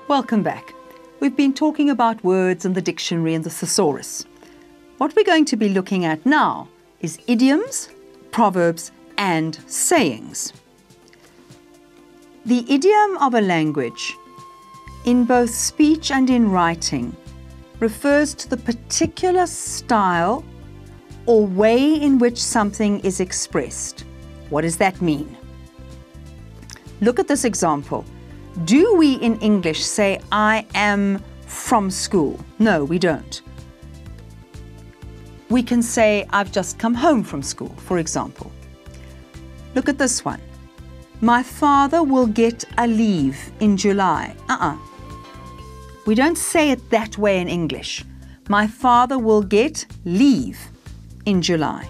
Welcome back. We've been talking about words and the dictionary and the thesaurus. What we're going to be looking at now is idioms, proverbs, and sayings. The idiom of a language, in both speech and in writing, refers to the particular style or way in which something is expressed. What does that mean? Look at this example. Do we in English say, I am from school? No, we don't. We can say, I've just come home from school, for example. Look at this one. My father will get a leave in July. We don't say it that way in English. My father will get leave in July.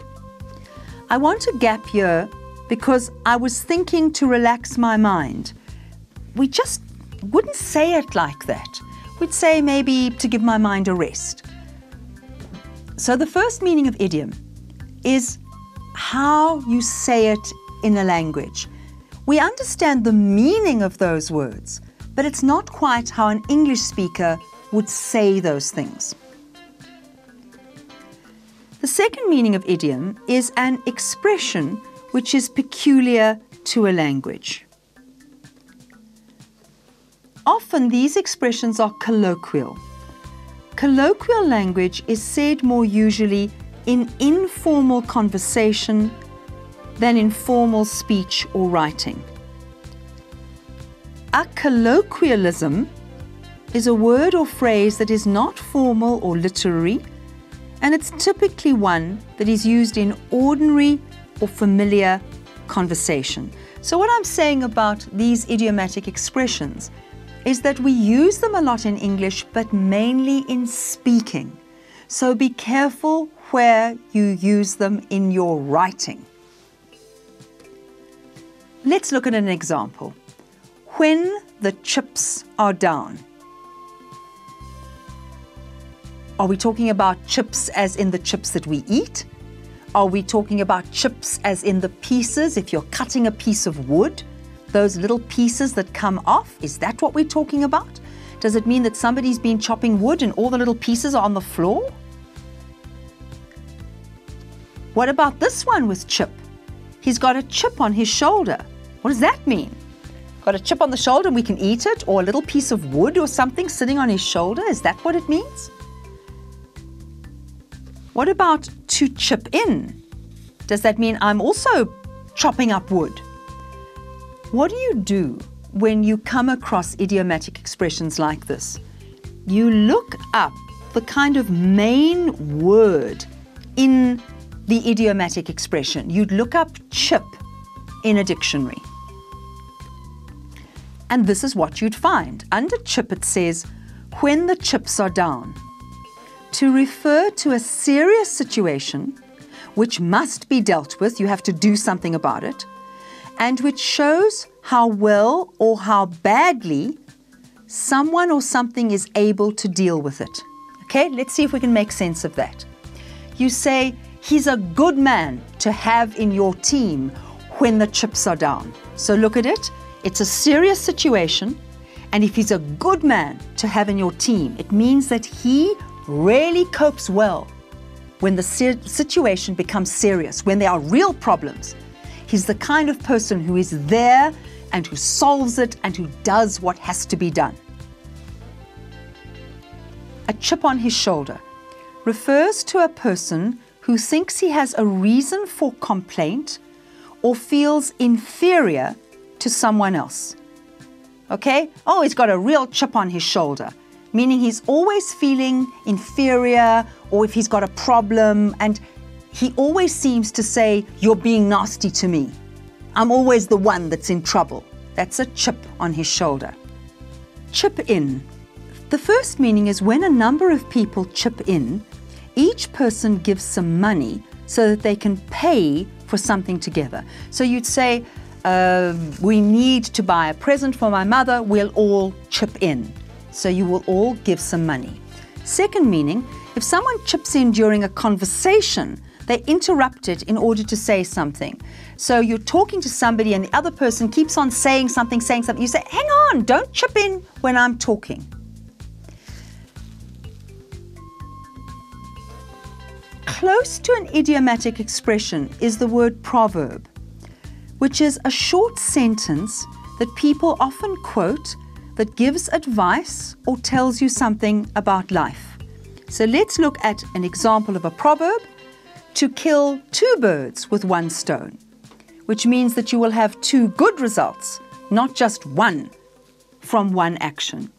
I want a gap here because I was thinking to relax my mind. We just wouldn't say it like that. We'd say maybe to give my mind a rest. So the first meaning of idiom is how you say it in a language. We understand the meaning of those words, but it's not quite how an English speaker would say those things. The second meaning of idiom is an expression which is peculiar to a language. Often these expressions are colloquial. Colloquial language is said more usually in informal conversation than in formal speech or writing. A colloquialism is a word or phrase that is not formal or literary, and it's typically one that is used in ordinary or familiar conversation. So what I'm saying about these idiomatic expressions is that we use them a lot in English, but mainly in speaking. So be careful where you use them in your writing. Let's look at an example. When the chips are down. Are we talking about chips as in the chips that we eat? Are we talking about chips as in the pieces, if you're cutting a piece of wood? Those little pieces that come off, is that what we're talking about? Does it mean that somebody's been chopping wood and all the little pieces are on the floor? What about this one with chip? He's got a chip on his shoulder. What does that mean? Got a chip on the shoulder and we can eat it, or a little piece of wood or something sitting on his shoulder? Is that what it means? What about to chip in? Does that mean I'm also chopping up wood? What do you do when you come across idiomatic expressions like this? You look up the kind of main word in the idiomatic expression. You'd look up chip in a dictionary. And this is what you'd find. Under chip it says, when the chips are down. To refer to a serious situation which must be dealt with, you have to do something about it, and which shows how well or how badly someone or something is able to deal with it. Okay, let's see if we can make sense of that. You say, he's a good man to have in your team when the chips are down. So look at it, it's a serious situation, and if he's a good man to have in your team, it means that he really copes well when the situation becomes serious, when there are real problems. He's the kind of person who is there and who solves it and who does what has to be done. A chip on his shoulder refers to a person who thinks he has a reason for complaint or feels inferior to someone else. Okay? Oh, he's got a real chip on his shoulder, meaning he's always feeling inferior, or if he's got a problem, and he always seems to say, you're being nasty to me. I'm always the one that's in trouble. That's a chip on his shoulder. Chip in. The first meaning is when a number of people chip in, each person gives some money so that they can pay for something together. So you'd say, we need to buy a present for my mother, we'll all chip in. So you will all give some money. Second meaning, if someone chips in during a conversation They interrupt it in order to say something. So you're talking to somebody and the other person keeps on saying something. You say, hang on, don't chip in when I'm talking. Close to an idiomatic expression is the word proverb, which is a short sentence that people often quote that gives advice or tells you something about life. So let's look at an example of a proverb: to kill 2 birds with 1 stone, which means that you will have 2 good results, not just 1 from 1 action.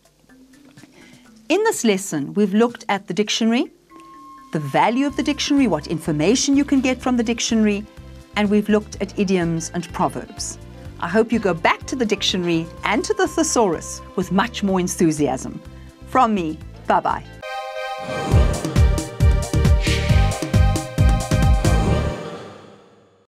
In this lesson, we've looked at the dictionary, the value of the dictionary, what information you can get from the dictionary, and we've looked at idioms and proverbs. I hope you go back to the dictionary and to the thesaurus with much more enthusiasm. From me, bye-bye.